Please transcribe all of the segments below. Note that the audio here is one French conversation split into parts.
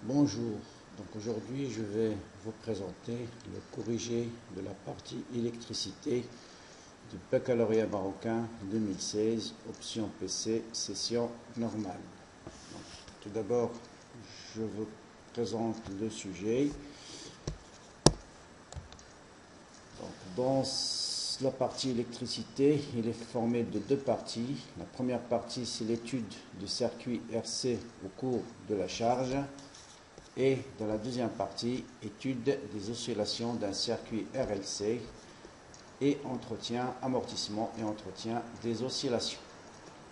Bonjour, donc aujourd'hui je vais vous présenter le corrigé de la partie électricité du baccalauréat marocain 2016, option PC, session normale. Donc, tout d'abord, je vous présente le sujet. Donc, dans la partie électricité, il est formé de deux parties. La première partie, c'est l'étude du circuit RC au cours de la charge. Et dans la deuxième partie, étude des oscillations d'un circuit RLC et entretien, amortissement et entretien des oscillations.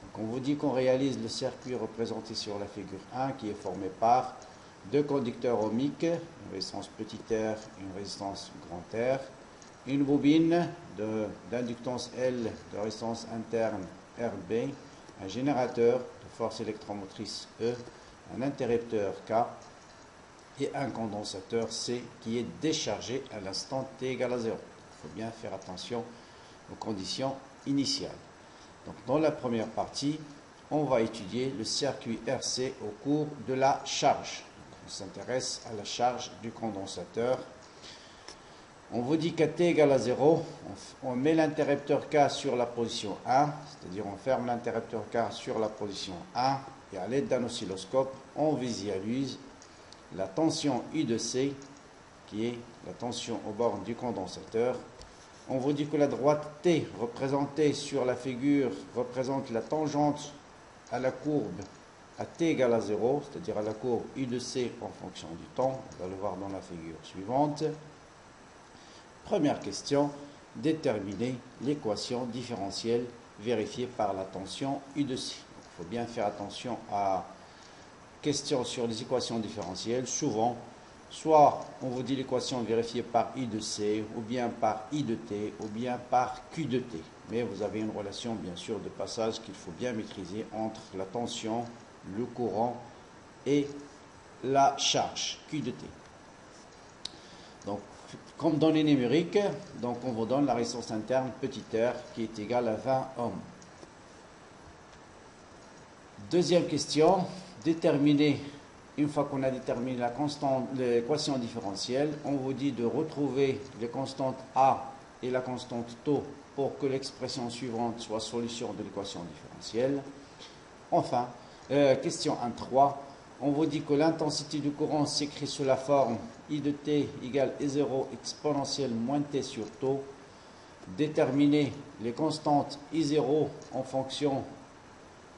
Donc on vous dit qu'on réalise le circuit représenté sur la figure 1 qui est formé par deux conducteurs ohmiques, une résistance petit r et une résistance grand R, une bobine d'inductance L de résistance interne RB, un générateur de force électromotrice E, un interrupteur K, et un condensateur C qui est déchargé à l'instant t égale à 0. Il faut bien faire attention aux conditions initiales. Donc dans la première partie, on va étudier le circuit RC au cours de la charge. On s'intéresse à la charge du condensateur. On vous dit qu'à t égale à 0, on met l'interrupteur K sur la position 1, c'est-à-dire on ferme l'interrupteur K sur la position 1 et à l'aide d'un oscilloscope, on visualise la tension I de C, qui est la tension aux bornes du condensateur. On vous dit que la droite T, représentée sur la figure, représente la tangente à la courbe à T égale à 0, c'est-à-dire à la courbe I de C en fonction du temps. On va le voir dans la figure suivante. Première question, déterminer l'équation différentielle vérifiée par la tension I de C. Il faut bien faire attention à question sur les équations différentielles. Souvent, soit on vous dit l'équation vérifiée par I de C, ou bien par I de T, ou bien par Q de T. Mais vous avez une relation, bien sûr, de passage qu'il faut bien maîtriser entre la tension, le courant et la charge, Q de T. Donc, comme donnée numérique, donc on vous donne la résistance interne petit r qui est égale à 20 ohms. Deuxième question. Déterminer, une fois qu'on a déterminé la constante, l'équation différentielle, on vous dit de retrouver les constantes A et la constante taux pour que l'expression suivante soit solution de l'équation différentielle. Enfin, question 1.3, on vous dit que l'intensité du courant s'écrit sous la forme I de t égale I0 exponentielle moins t sur taux. Déterminer les constantes I0 en fonction,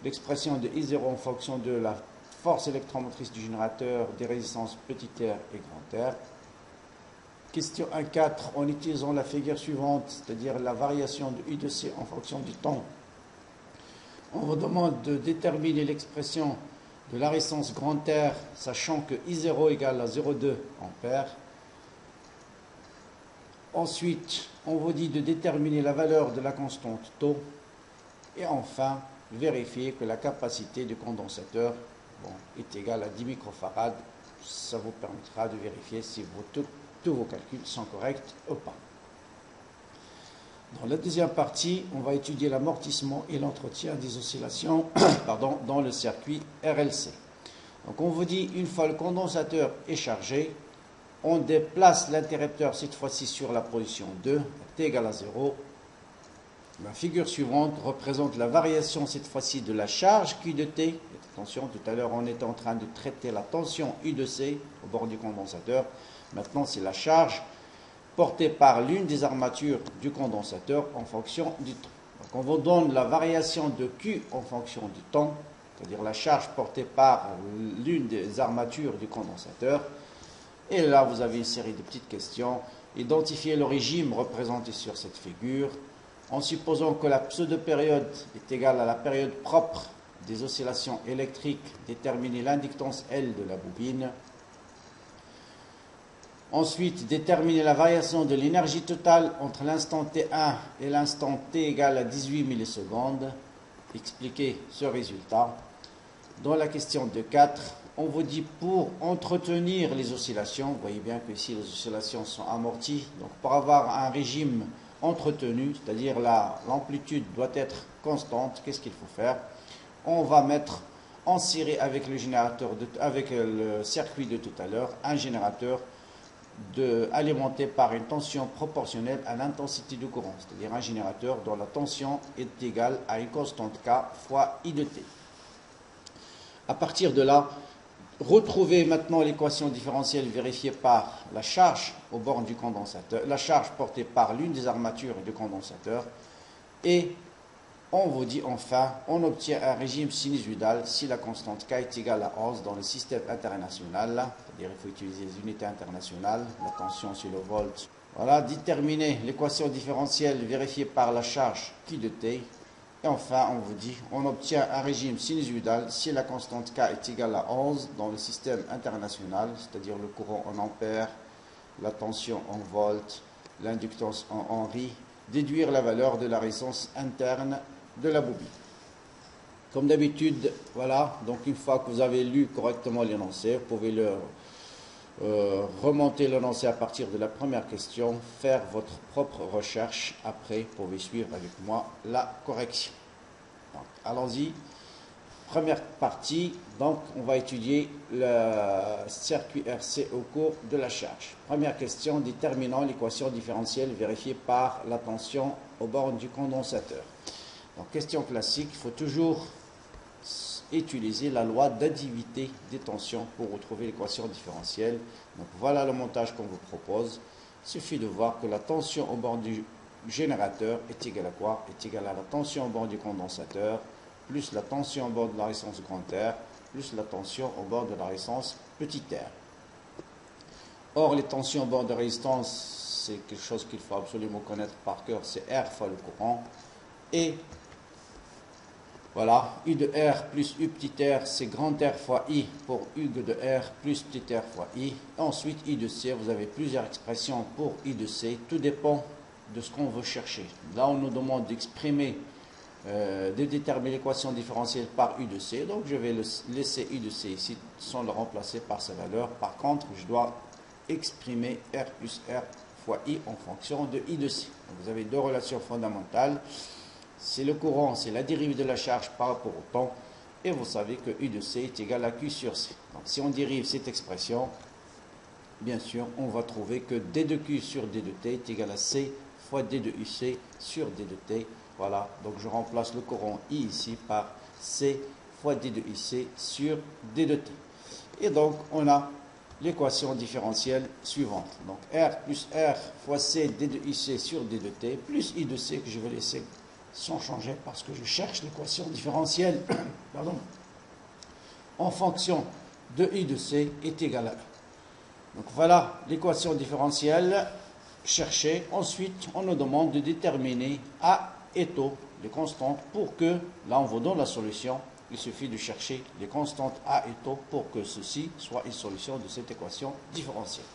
l'expression de I0 en fonction de la force électromotrice du générateur, des résistances petit r et grand R. Question 1.4, en utilisant la figure suivante, c'est-à-dire la variation de I de C en fonction du temps, on vous demande de déterminer l'expression de la résistance grand R, sachant que I0 égale à 0,2 ampères. Ensuite, on vous dit de déterminer la valeur de la constante taux. Et enfin, vérifier que la capacité du condensateur est égale à 10 microfarad. Ça vous permettra de vérifier si tous vos calculs sont corrects ou pas. Dans la deuxième partie, on va étudier l'amortissement et l'entretien des oscillations dans le circuit RLC. Donc on vous dit, une fois le condensateur est chargé, on déplace l'interrupteur cette fois-ci sur la position 2, t égale à 0. La figure suivante représente la variation cette fois-ci de la charge Q de T. Attention, tout à l'heure on était en train de traiter la tension I de C au bord du condensateur. Maintenant c'est la charge portée par l'une des armatures du condensateur en fonction du temps. Donc on vous donne la variation de Q en fonction du temps, c'est-à-dire la charge portée par l'une des armatures du condensateur. Et là vous avez une série de petites questions. Identifier le régime représenté sur cette figure. En supposant que la pseudo-période est égale à la période propre des oscillations électriques, déterminer l'inductance L de la bobine. Ensuite, déterminer la variation de l'énergie totale entre l'instant T1 et l'instant T égale à 18 millisecondes. Expliquer ce résultat. Dans la question 2.4, on vous dit pour entretenir les oscillations, vous voyez bien que ici les oscillations sont amorties, donc pour avoir un régime entretenu, c'est-à-dire l'amplitude doit être constante, qu'est-ce qu'il faut faire? On va mettre en série avec le générateur, avec le circuit de tout à l'heure, un générateur alimenté par une tension proportionnelle à l'intensité du courant, c'est-à-dire un générateur dont la tension est égale à une constante K fois I de T. À partir de là, retrouvez maintenant l'équation différentielle vérifiée par la charge aux bornes du condensateur, la charge portée par l'une des armatures du condensateur, et on vous dit enfin, on obtient un régime sinusoïdal si la constante K est égale à 11 dans le système international, c'est-à-dire il faut utiliser les unités internationales, la tension c'est le volt. Voilà, déterminer l'équation différentielle vérifiée par la charge Q de T. Et enfin, on vous dit, on obtient un régime sinusoïdal si la constante K est égale à 11 dans le système international, c'est-à-dire le courant en ampères, la tension en volts, l'inductance en Henry, déduire la valeur de la résistance interne de la bobine. Comme d'habitude, voilà, donc une fois que vous avez lu correctement l'énoncé, vous pouvez remonter l'énoncé à partir de la première question, faire votre propre recherche, après vous pouvez suivre avec moi la correction. Allons-y. Première partie, donc on va étudier le circuit RC au cours de la charge. Première question, déterminant l'équation différentielle vérifiée par la tension aux bornes du condensateur. Donc question classique, il faut toujours utiliser la loi d'additivité des tensions pour retrouver l'équation différentielle. Donc voilà le montage qu'on vous propose. Il suffit de voir que la tension au bord du générateur est égale à quoi? Est égale à la tension au bord du condensateur plus la tension au bord de la résistance grand R plus la tension au bord de la résistance petit r. Or, les tensions au bord de résistance, c'est quelque chose qu'il faut absolument connaître par cœur, c'est R fois le courant. Et voilà, U de R plus U petit r, c'est grand R fois I pour U de R plus petit r fois I. Et ensuite, I de C, vous avez plusieurs expressions pour I de C. Tout dépend de ce qu'on veut chercher. Là, on nous demande d'exprimer, de déterminer l'équation différentielle par U de C. Donc, je vais laisser U de C ici sans le remplacer par sa valeur. Par contre, je dois exprimer R plus R fois I en fonction de I de C. Donc, vous avez deux relations fondamentales. C'est le courant, c'est la dérivée de la charge par rapport au temps. Et vous savez que U de C est égal à Q sur C. Donc si on dérive cette expression, bien sûr, on va trouver que D de Q sur D de T est égal à C fois D de UC sur D de T. Voilà, donc je remplace le courant I ici par C fois D de UC sur D de T. Et donc, on a l'équation différentielle suivante. Donc R plus R fois C D de UC sur D de T plus I de C que je vais laisser sans changer parce que je cherche l'équation différentielle pardon, en fonction de I de C est égal à 1. Donc voilà l'équation différentielle cherchée. Ensuite, on nous demande de déterminer A et taux, les constantes, pour que, là on vous donne la solution, il suffit de chercher les constantes A et taux pour que ceci soit une solution de cette équation différentielle.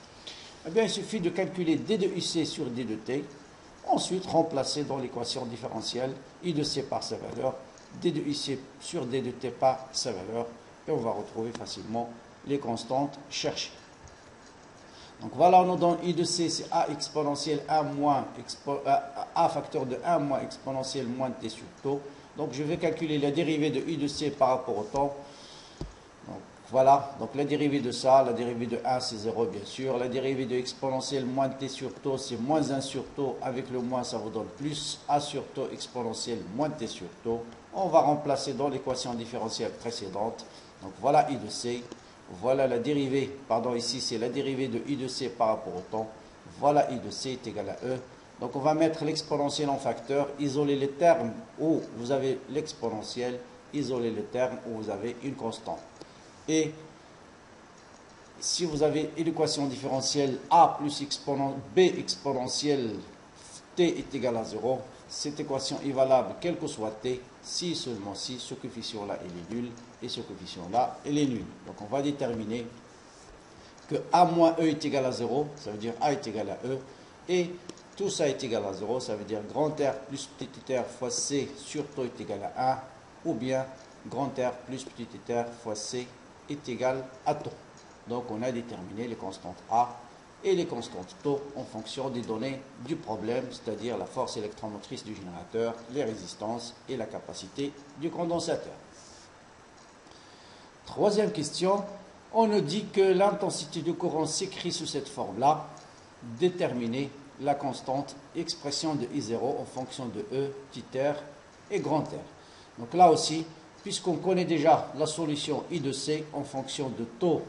Eh bien, il suffit de calculer D de UC sur D de T. Ensuite, remplacer dans l'équation différentielle I de C par sa valeur, D de IC sur D de T par sa valeur, et on va retrouver facilement les constantes cherchées. Donc voilà, on nous donne I de C, c'est A exponentielle 1 moins, A facteur de 1 moins exponentielle moins T sur taux. Donc je vais calculer la dérivée de I de C par rapport au temps. Donc, voilà, donc la dérivée de ça, la dérivée de 1 c'est 0 bien sûr, la dérivée de exponentielle moins t sur taux c'est moins 1 sur taux, avec le moins ça vous donne plus A sur taux exponentielle moins t sur taux. On va remplacer dans l'équation différentielle précédente, donc voilà I de C, voilà la dérivée, pardon ici c'est la dérivée de I de C par rapport au temps, voilà I de C est égal à E. Donc on va mettre l'exponentielle en facteur, isoler les termes où vous avez l'exponentielle, isoler les termes où vous avez une constante. Et si vous avez une équation différentielle A plus B exponentielle T est égal à 0, cette équation est valable quel que soit T, si seulement si ce coefficient-là il est nul et ce coefficient-là il est nul. Donc on va déterminer que A moins E est égal à 0, ça veut dire A est égal à E, et tout ça est égal à 0, ça veut dire grand R plus petit r fois C sur taux est égal à 1, ou bien grand R plus petit r fois C est égal à taux. Donc on a déterminé les constantes A et les constantes taux en fonction des données du problème, c'est-à-dire la force électromotrice du générateur, les résistances et la capacité du condensateur. Troisième question, on nous dit que l'intensité du courant s'écrit sous cette forme-là. Déterminer la constante expression de I0 en fonction de E, petit r et grand R. Donc là aussi, puisqu'on connaît déjà la solution I de C en fonction de taux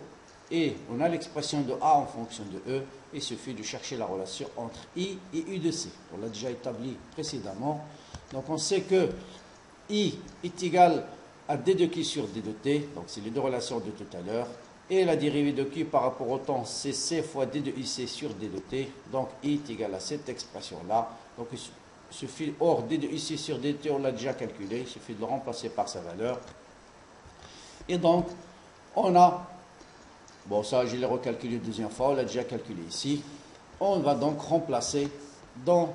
et on a l'expression de A en fonction de E, il suffit de chercher la relation entre I et U de C. On l'a déjà établi précédemment. Donc on sait que I est égal à D de Q sur D de T, donc c'est les deux relations de tout à l'heure. Et la dérivée de Q par rapport au temps, c'est C fois D de IC sur D de T. Donc I est égal à cette expression-là. Donc il suffit, or D de IC sur D de T, on l'a déjà calculé, il suffit de le remplacer par sa valeur. Et donc, on a, bon ça je l'ai recalculé une deuxième fois, on l'a déjà calculé ici. On va donc remplacer dans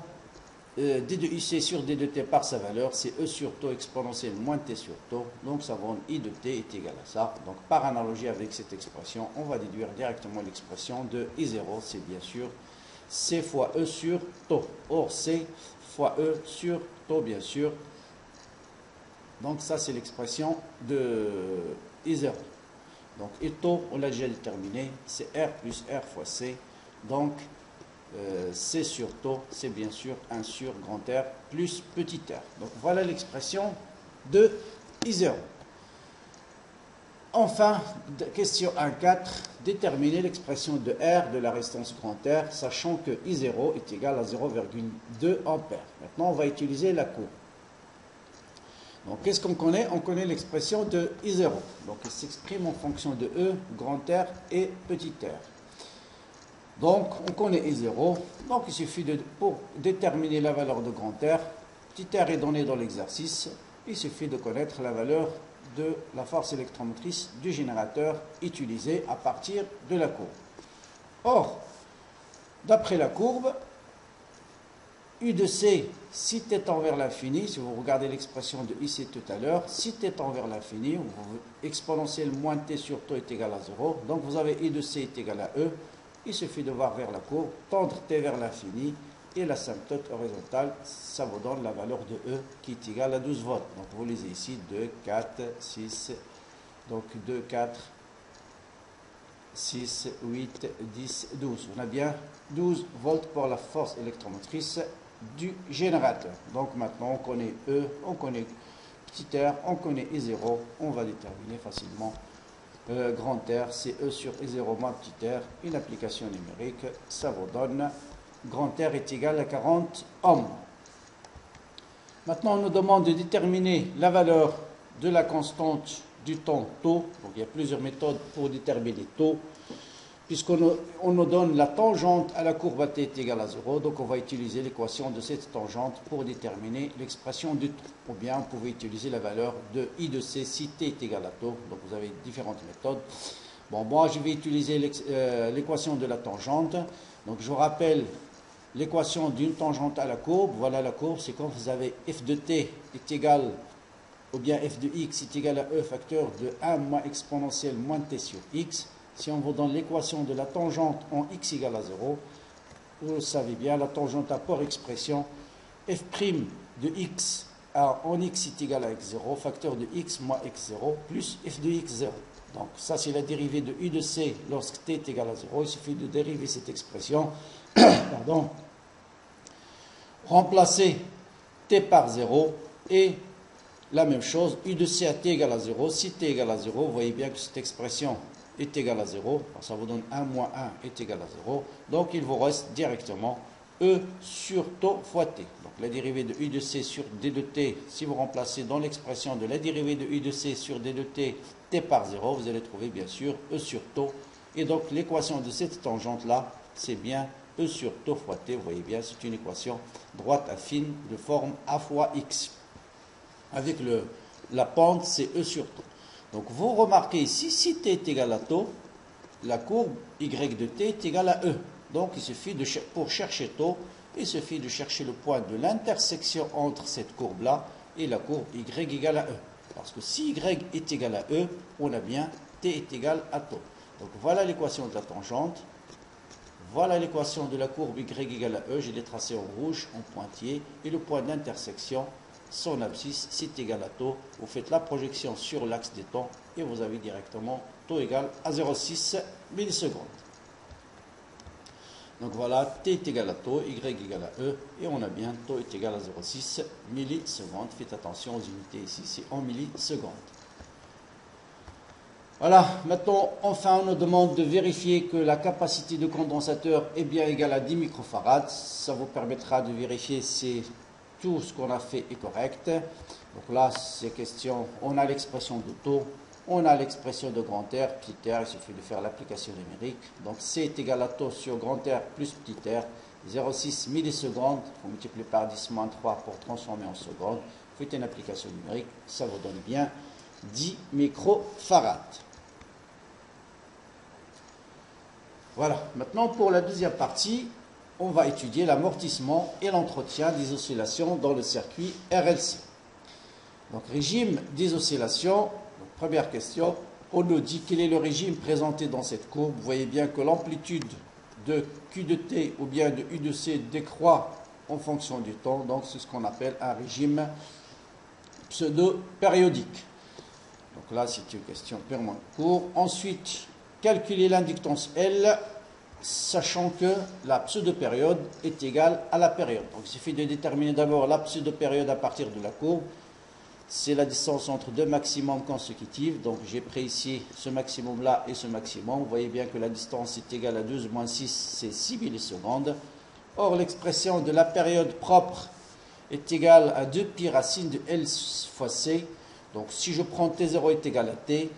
D de IC sur D de T par sa valeur, c'est E sur taux exponentielle moins T sur taux, donc ça va I de T est égal à ça. Donc par analogie avec cette expression, on va déduire directement l'expression de I0, c'est bien sûr C fois E sur taux. Or C fois E sur taux bien sûr. Donc ça c'est l'expression de I0. Donc I taux, on l'a déjà déterminé, c'est R plus R fois C. Donc C sur taux, c'est bien sûr 1 sur grand R plus petit r. Donc voilà l'expression de I0. Enfin, question 1.4, déterminer l'expression de R de la résistance grand R, sachant que I0 est égal à 0,2 ampères. Maintenant, on va utiliser la courbe. Donc, qu'est-ce qu'on connaît? On connaît l'expression de I0. Donc, il s'exprime en fonction de E, grand R et petit r. Donc, on connaît I0. Donc, il suffit pour déterminer la valeur de grand R, petit r est donné dans l'exercice, il suffit de connaître la valeur de la force électromotrice du générateur utilisé à partir de la courbe. Or, d'après la courbe, U de C, si t tend vers l'infini, si vous regardez l'expression de IC tout à l'heure, si t tend vers l'infini, exponentielle moins t sur taux est égal à 0, donc vous avez I de C est égal à E, il suffit de voir vers la courbe, tendre t vers l'infini, et l'asymptote horizontale, ça vous donne la valeur de E qui est égale à 12 volts. Donc vous lisez ici 2, 4, 6, donc 2, 4, 6, 8, 10, 12. On a bien 12 volts pour la force électromotrice du générateur. Donc maintenant on connaît E, on connaît petit r, on connaît I0, on va déterminer facilement grand R, c'est E sur I0 moins petit r, une application numérique, ça vous donne grand R est égal à 40 ohms. Maintenant, on nous demande de déterminer la valeur de la constante du temps taux. Donc, il y a plusieurs méthodes pour déterminer taux. Puisqu'on nous donne la tangente à la courbe à t est égale à 0, donc on va utiliser l'équation de cette tangente pour déterminer l'expression du taux. Ou bien, on pouvait utiliser la valeur de I de C si t est égal à taux. Donc, vous avez différentes méthodes. Bon, moi, je vais utiliser l'équation de la tangente. Donc, je vous rappelle l'équation d'une tangente à la courbe. Voilà la courbe, c'est quand vous avez f de t est égal, ou bien f de x est égal à e facteur de 1 moins exponentielle moins t sur x. Si on vous donne l'équation de la tangente en x égale à 0, vous le savez bien, la tangente a pour expression f' de x en x est égal à x0, facteur de x moins x0 plus f de x0. Donc ça c'est la dérivée de u de c lorsque t est égal à 0. Il suffit de dériver cette expression. Pardon. Remplacer t par 0 et la même chose, u de c à t égale à 0. Si t égale à 0, vous voyez bien que cette expression est égale à 0. Ça vous donne 1 moins 1 est égal à 0. Donc il vous reste directement E sur taux fois t. Donc la dérivée de u de c sur d de t, si vous remplacez dans l'expression de la dérivée de u de c sur d de t, t par 0, vous allez trouver bien sûr E sur taux. Et donc l'équation de cette tangente-là, c'est bien E sur taux fois t. Vous voyez bien, c'est une équation droite affine de forme A fois X. Avec la pente, c'est E sur taux. Donc vous remarquez ici, si t est égal à taux, la courbe y de t est égale à E. Donc il suffit pour chercher taux, il suffit de chercher le point de l'intersection entre cette courbe-là et la courbe y égale à E. Parce que si y est égal à E, on a bien t est égal à taux. Donc voilà l'équation de la tangente. Voilà l'équation de la courbe y égale à E, je l'ai tracée en rouge, en pointillé, et le point d'intersection son abscisse, c'est égal à taux. Vous faites la projection sur l'axe des temps et vous avez directement taux égal à 0,6 millisecondes. Donc voilà, t est égal à taux, y égal à e, et on a bien taux est égal à 0,6 millisecondes. Faites attention aux unités ici, c'est en millisecondes. Voilà, maintenant, enfin, on nous demande de vérifier que la capacité de condensateur est bien égale à 10 microfarads. Ça vous permettra de vérifier si tout ce qu'on a fait est correct. Donc là, c'est question, on a l'expression de taux, on a l'expression de grand R, petit r, il suffit de faire l'application numérique. Donc C est égal à taux sur grand R plus petit r, 0,6 millisecondes, il faut multiplier par 10-3 pour transformer en secondes. Faites une application numérique, ça vous donne bien 10 microfarads. Voilà, maintenant pour la deuxième partie, on va étudier l'amortissement et l'entretien des oscillations dans le circuit RLC. Donc régime des oscillations, donc, première question, on nous dit quel est le régime présenté dans cette courbe. Vous voyez bien que l'amplitude de Q de T ou bien de U de C décroît en fonction du temps, donc c'est ce qu'on appelle un régime pseudo-périodique. Donc là, c'est une question purement courte. Ensuite, calculer l'inductance L, sachant que la pseudo-période est égale à la période. Donc il suffit de déterminer d'abord la pseudo-période à partir de la courbe. C'est la distance entre deux maximums consécutifs. Donc j'ai pris ici ce maximum-là et ce maximum. Vous voyez bien que la distance est égale à 12 moins 6, c'est 6 millisecondes. Or, l'expression de la période propre est égale à 2 pi racine de L fois C. Donc si je prends T0 est égal à T,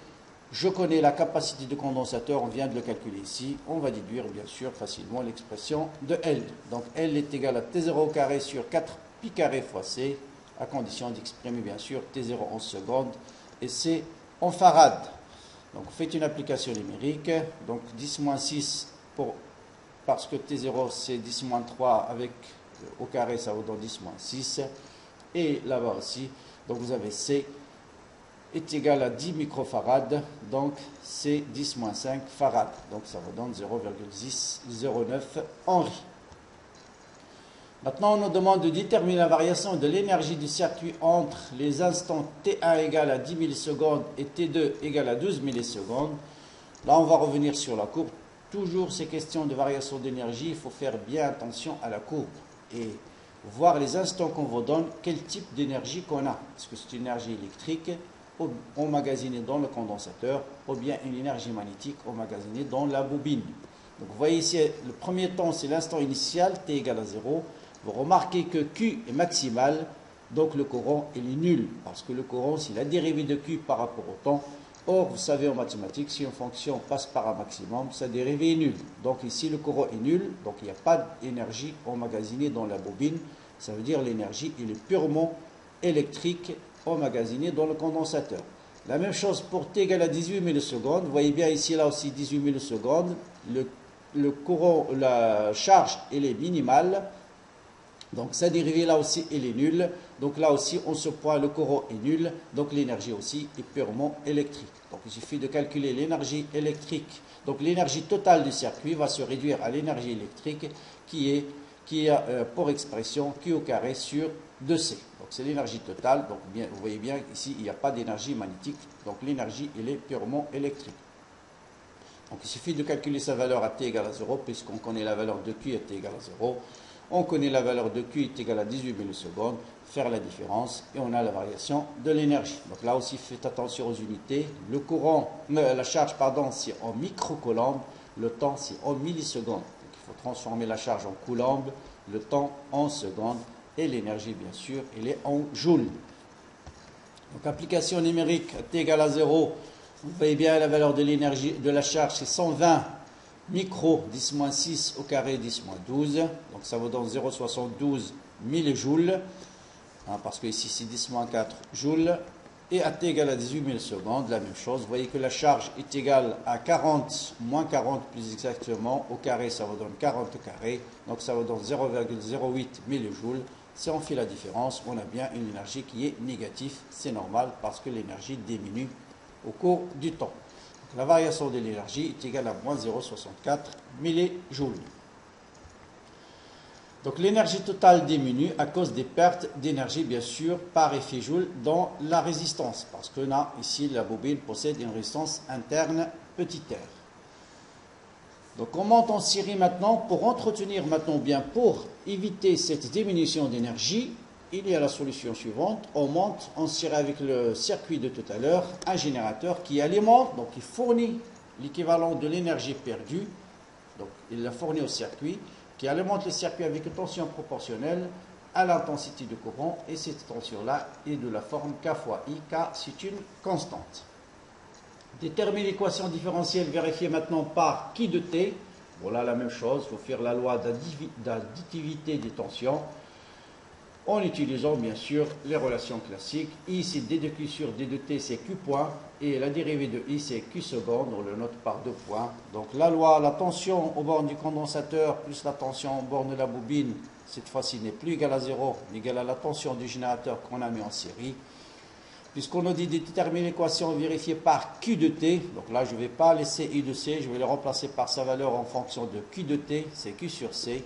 je connais la capacité de condensateur, on vient de le calculer ici. On va déduire bien sûr facilement l'expression de L. Donc L est égal à T0 au carré sur 4 pi carré fois C, à condition d'exprimer bien sûr T0 en secondes et C en farad. Donc faites une application numérique. Donc 10 moins 6 parce que T0 c'est 10 moins 3 avec au carré ça vous donne 10 moins 6. Et là-bas aussi, donc vous avez C est égal à 10 microfarads, donc c'est 10 moins 5 farad. Donc ça vous donne 0,09 Henri. Maintenant, on nous demande de déterminer la variation de l'énergie du circuit entre les instants T1 égale à 10 millisecondes et T2 égale à 12 millisecondes. Là, on va revenir sur la courbe. Toujours ces questions de variation d'énergie, il faut faire bien attention à la courbe et voir les instants qu'on vous donne, quel type d'énergie qu'on a. Est-ce que c'est une énergie électrique emmagasinée dans le condensateur ou bien une énergie magnétique emmagasinée dans la bobine. Donc vous voyez ici, le premier temps, c'est l'instant initial, T égale à 0. Vous remarquez que Q est maximal, donc le courant il est nul, parce que le courant c'est la dérivée de Q par rapport au temps. Or, vous savez en mathématiques, si une fonction passe par un maximum, sa dérivée est nulle. Donc ici, le courant est nul, donc il n'y a pas d'énergie emmagasinée dans la bobine. Ça veut dire l'énergie il est purement électrique emmagasinée dans le condensateur. La même chose pour T égale à 18 millisecondes. Vous voyez bien ici, là aussi, 18 millisecondes. Le courant, la charge, elle est minimale. Donc sa dérivée là aussi elle est nulle. Donc là aussi on se point le courant est nul. Donc l'énergie aussi est purement électrique. Donc il suffit de calculer l'énergie électrique. Donc l'énergie totale du circuit va se réduire à l'énergie électrique qui a pour expression Q au carré sur 2C. Donc c'est l'énergie totale. Donc bien, vous voyez bien ici il n'y a pas d'énergie magnétique. Donc l'énergie elle est purement électrique. Donc il suffit de calculer sa valeur à T égale à 0 puisqu'on connaît la valeur de Q à T égale à 0. On connaît la valeur de Q est égale à 18 millisecondes, faire la différence et on a la variation de l'énergie. Donc là aussi, faites attention aux unités. Le courant, la charge, pardon, c'est en microcoulombes, le temps c'est en millisecondes. Donc il faut transformer la charge en coulombes, le temps en secondes et l'énergie, bien sûr, elle est en joules. Donc application numérique T égale à 0, vous voyez bien la valeur de l'énergie de la charge c'est 120 micro 10-6 au carré 10-12, donc ça vous donne 0,72 millijoules, hein, parce que ici c'est 10-4 joules, et à T égale à 18 millisecondes, la même chose. Vous voyez que la charge est égale à 40, moins 40 plus exactement, au carré ça vous donne 40 au carré, donc ça vous donne 0,08 millijoules. Si on fait la différence, on a bien une énergie qui est négative, c'est normal parce que l'énergie diminue au cours du temps. La variation de l'énergie est égale à moins 0,64 millijoules. Donc l'énergie totale diminue à cause des pertes d'énergie, bien sûr, par effet Joule dans la résistance. Parce que là, ici, la bobine possède une résistance interne petit r. Donc on monte en série maintenant pour entretenir maintenant, bien pour éviter cette diminution d'énergie. Il y a la solution suivante. On monte en série avec le circuit de tout à l'heure, un générateur qui alimente, donc il fournit l'équivalent de l'énergie perdue. Donc il la fournit au circuit, qui alimente le circuit avec une tension proportionnelle à l'intensité de courant, et cette tension-là est de la forme K fois I. K, c'est une constante. Détermine l'équation différentielle vérifiée maintenant par qui de T. Voilà la même chose, il faut faire la loi d'additivité des tensions en utilisant bien sûr les relations classiques. I c'est D de Q sur D de T, c'est Q point, et la dérivée de I c'est Q seconde, on le note par 2 points. Donc la loi, la tension aux bornes du condensateur plus la tension aux bornes de la bobine, cette fois-ci n'est plus égale à 0, mais égale à la tension du générateur qu'on a mis en série. Puisqu'on nous dit de déterminer l'équation vérifiée par Q de T, donc là je ne vais pas laisser I de C, je vais le remplacer par sa valeur en fonction de Q de T, c'est Q sur C.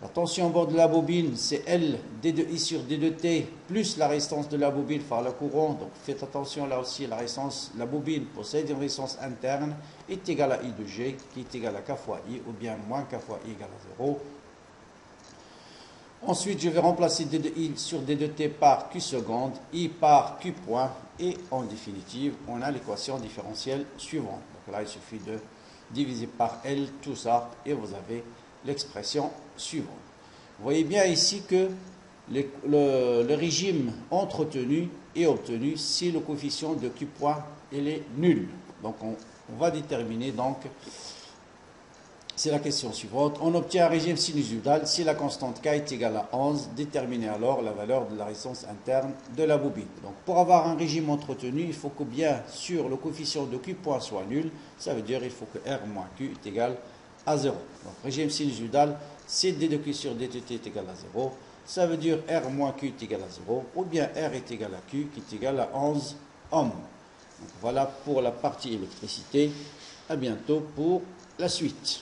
La tension au bord de la bobine, c'est L, D de I sur D de T, plus la résistance de la bobine par le courant. Donc faites attention là aussi, la bobine possède une résistance interne, est égale à I de G, qui est égale à K fois I, ou bien moins K fois I égale à 0. Ensuite, je vais remplacer D de I sur D de T par Q seconde, I par Q point, et en définitive, on a l'équation différentielle suivante. Donc là, il suffit de diviser par L tout ça, et vous avez l'expression suivante. Vous voyez bien ici que le régime entretenu est obtenu si le coefficient de Q point est nul. Donc on va déterminer donc. C'est la question suivante. On obtient un régime sinusoïdal si la constante K est égale à 11. Déterminez alors la valeur de la résistance interne de la bobine. Donc pour avoir un régime entretenu, il faut que bien sûr le coefficient de Q point soit nul. Ça veut dire qu'il faut que R moins Q est égal à 0. Donc régime sinusoïdal, c'est D de Q sur D de T est égal à 0. Ça veut dire R moins Q est égal à 0. Ou bien R est égal à Q qui est égal à 11 ohms. Donc voilà pour la partie électricité. À bientôt pour la suite.